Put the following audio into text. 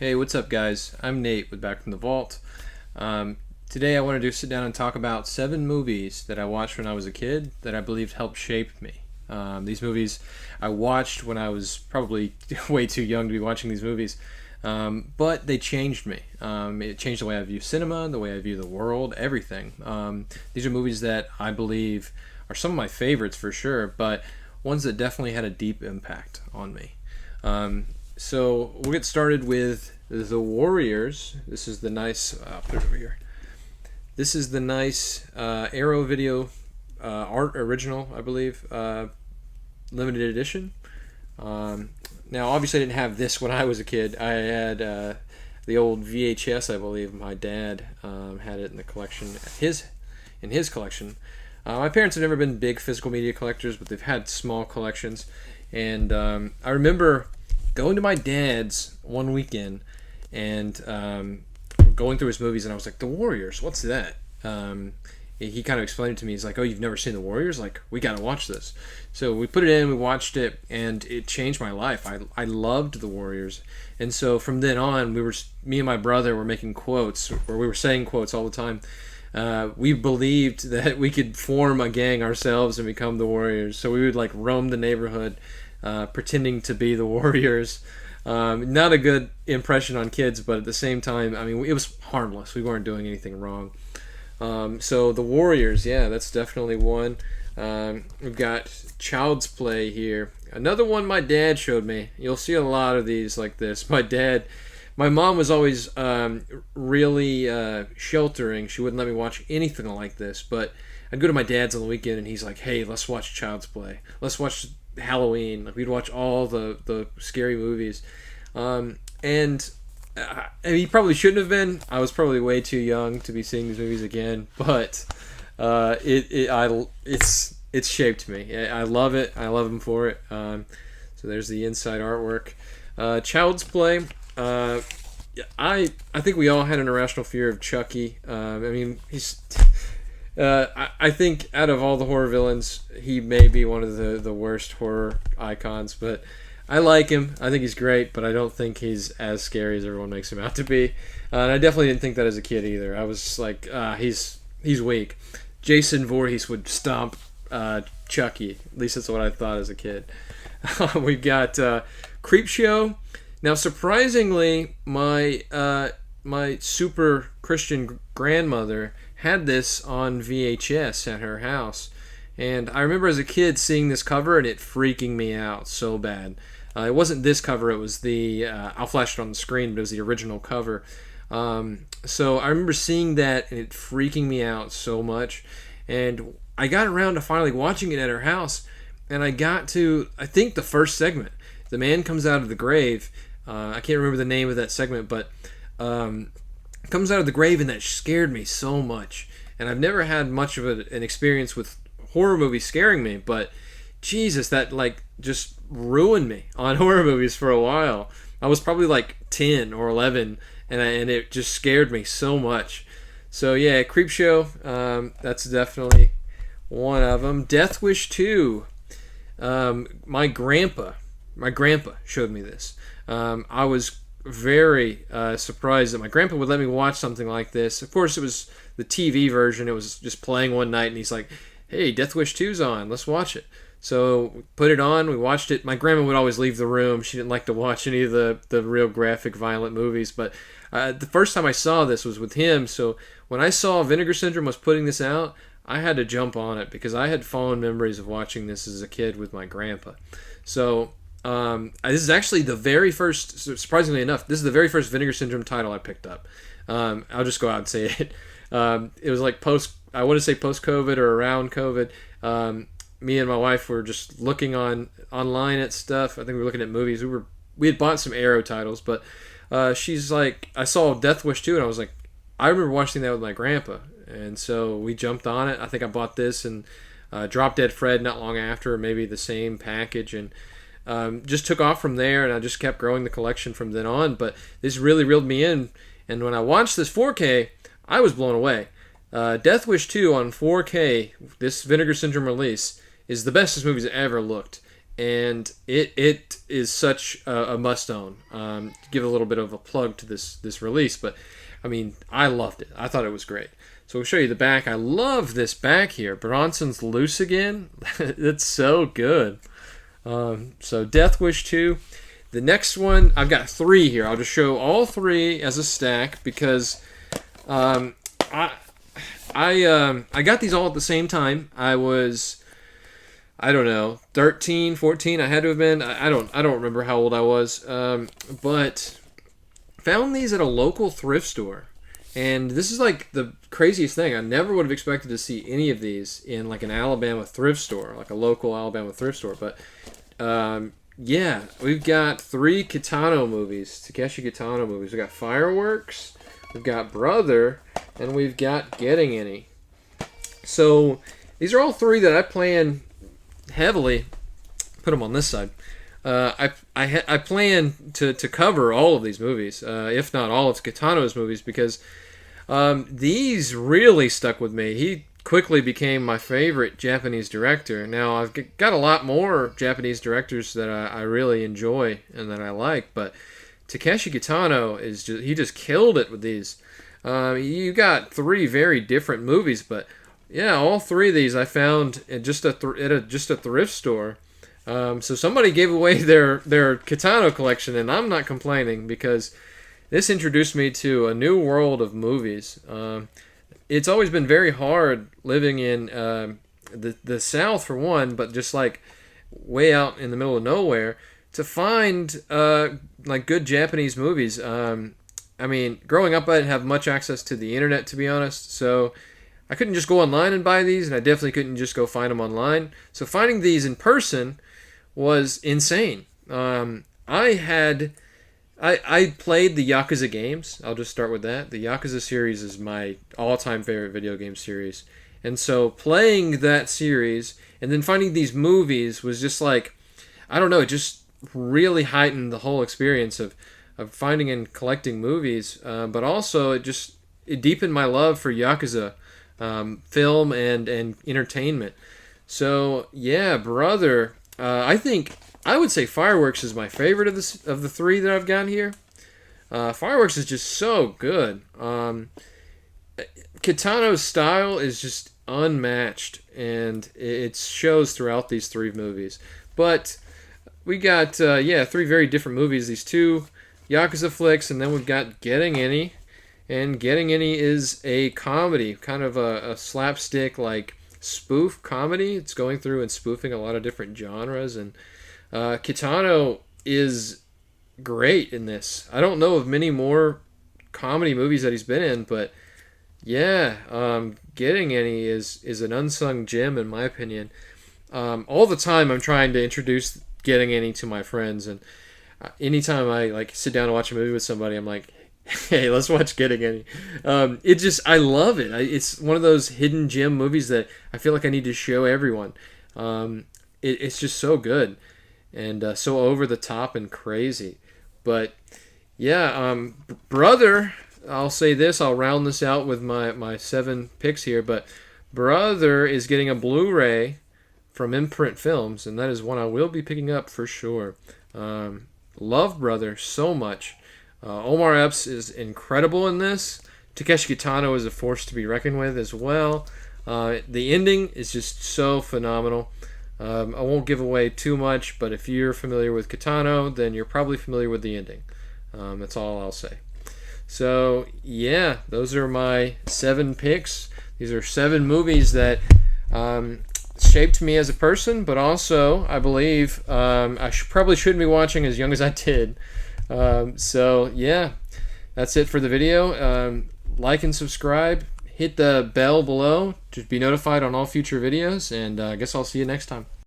Hey, what's up, guys? I'm Nate with Back from the Vault. Today, I wanted to sit down and talk about 7 movies that I watched when I was a kid that I believed helped shape me. These movies I watched when I was probably way too young to be watching these movies, but they changed me. It changed the way I view cinema, the way I view the world, everything. These are movies that I believe are some of my favorites for sure, but ones that definitely had a deep impact on me. So we'll get started with The Warriors. This is the nice. Put it over here. This is the nice Arrow Video art original, I believe, limited edition. Now, obviously, I didn't have this when I was a kid. I had the old VHS, I believe. My dad had it in the collection. In his collection. My parents have never been big physical media collectors, but they've had small collections. And I remember going to my dad's one weekend and going through his movies, and I was like, The Warriors, what's that? He kind of explained it to me. He's like, oh, you've never seen The Warriors? Like, we got to watch this. So we put it in, we watched it, and it changed my life. I loved The Warriors. And so from then on, me and my brother were making quotes, or we were saying quotes all the time. We believed that we could form a gang ourselves and become the Warriors. So we would like roam the neighborhood, pretending to be the Warriors. Not a good impression on kids, but at the same time, I mean, it was harmless. We weren't doing anything wrong. So the Warriors, yeah, that's definitely one. We've got Child's Play here. Another one my dad showed me. You'll see a lot of these like this. My mom was always really sheltering. She wouldn't let me watch anything like this. But I'd go to my dad's on the weekend, and he's like, "Hey, let's watch Child's Play. Let's watch Halloween." Like, we'd watch all the scary movies, and he probably shouldn't have been. I was probably way too young to be seeing these movies again. But it's shaped me. I love it. I love him for it. So there's the inside artwork. Child's Play. I think we all had an irrational fear of Chucky. I mean, he's. I think out of all the horror villains, he may be one of the worst horror icons. But I like him. I think he's great, but I don't think he's as scary as everyone makes him out to be. And I definitely didn't think that as a kid either. I was like, he's weak. Jason Voorhees would stomp Chucky. At least that's what I thought as a kid. We've got Creepshow. Now, surprisingly, my super Christian grandmother had this on VHS at her house. And I remember as a kid seeing this cover and it freaking me out so bad. It wasn't this cover, it was the, I'll flash it on the screen, but it was the original cover. So I remember seeing that and it freaking me out so much. And I got around to finally watching it at her house. And I got to, I think, the first segment. The man comes out of the grave. I can't remember the name of that segment, but comes out of the grave, and that scared me so much. And I've never had much of an experience with horror movies scaring me, but Jesus, that like just ruined me on horror movies for a while. I was probably like 10 or 11, and it just scared me so much. So yeah, Creepshow, that's definitely one of them. Death Wish 2. My grandpa showed me this. I was very surprised that my grandpa would let me watch something like this. Of course, it was the TV version. It was just playing one night, and he's like, "Hey, Death Wish 2's on. Let's watch it." So we put it on. We watched it. My grandma would always leave the room. She didn't like to watch any of the real graphic, violent movies. But the first time I saw this was with him. So when I saw Vinegar Syndrome was putting this out, I had to jump on it because I had fond memories of watching this as a kid with my grandpa. So this is actually the very first, surprisingly enough, this is the very first Vinegar Syndrome title I picked up. I'll just go out and say it. It was like I want to say post-COVID or around COVID. Me and my wife were just looking online at stuff. I think we were looking at movies. We had bought some Arrow titles, but she's like, I saw Death Wish 2, and I was like, I remember watching that with my grandpa. And so we jumped on it. I think I bought this and Drop Dead Fred not long after, or maybe the same package, and just took off from there, and I just kept growing the collection from then on. But this really reeled me in, and when I watched this 4K, I was blown away. Death Wish 2 on 4K, this Vinegar Syndrome release, is the best this movie's ever looked. and it is such a must own. Give a little bit of a plug to this release, but I mean, I loved it. I thought it was great. So we'll show you the back. I love this back here. Bronson's loose again. It's so good. So Death Wish 2. The next one, I've got 3 here. I'll just show all 3 as a stack because I got these all at the same time. I don't know, 13, 14. I had to have been. I don't remember how old I was. But found these at a local thrift store. And this is like the craziest thing. I never would have expected to see any of these in like an Alabama thrift store, like a local Alabama thrift store. But yeah, we've got 3 Kitano movies, Takeshi Kitano movies. We've got Fireworks, we've got Brother, and we've got Getting Any. So these are all 3 that I plan heavily. Put them on this side. I plan to cover all of these movies, if not all of Kitano's movies, because these really stuck with me. He quickly became my favorite Japanese director. Now, I've got a lot more Japanese directors that I really enjoy and that I like, but Takeshi Kitano he just killed it with these. You got 3 very different movies, but yeah, all 3 of these I found at just a thrift store. So somebody gave away their Kitano collection, and I'm not complaining because this introduced me to a new world of movies. It's always been very hard living in the South for one, but just like way out in the middle of nowhere to find like good Japanese movies. I mean, growing up, I didn't have much access to the internet, to be honest, so I couldn't just go online and buy these, and I definitely couldn't just go find them online. So finding these in person was insane. I played the Yakuza games. I'll just start with that. The Yakuza series is my all-time favorite video game series. And so playing that series and then finding these movies was just like, I don't know, it just really heightened the whole experience of finding and collecting movies. But also it deepened my love for Yakuza film and entertainment. So yeah, Brother, I think I would say Fireworks is my favorite of the 3 that I've got here. Fireworks is just so good. Kitano's style is just unmatched, and it shows throughout these 3 movies. But we got 3 very different movies. These 2 Yakuza flicks, and then we've got Getting Any. And Getting Any is a comedy, kind of a slapstick like spoof comedy. It's going through and spoofing a lot of different genres, and Kitano is great in this. I don't know of many more comedy movies that he's been in, but yeah, Getting Any is an unsung gem in my opinion. All the time I'm trying to introduce Getting Any to my friends, and anytime I like sit down and watch a movie with somebody, I'm like, hey, let's watch Getting Any. I love it. It's one of those hidden gem movies that I feel like I need to show everyone. It's just so good and so over the top and crazy. But yeah, Brother, I'll say this, I'll round this out with my 7 picks here, but Brother is getting a Blu-ray from Imprint Films, and that is one I will be picking up for sure. Love Brother so much. Omar Epps is incredible in this. Takeshi Kitano is a force to be reckoned with as well. The ending is just so phenomenal. I won't give away too much, but if you're familiar with Kitano, then you're probably familiar with the ending. That's all I'll say. So, yeah, those are my 7 picks. These are 7 movies that shaped me as a person, but also, I believe, I probably shouldn't be watching as young as I did. So yeah, that's it for the video. Like and subscribe, hit the bell below to be notified on all future videos, and I guess I'll see you next time.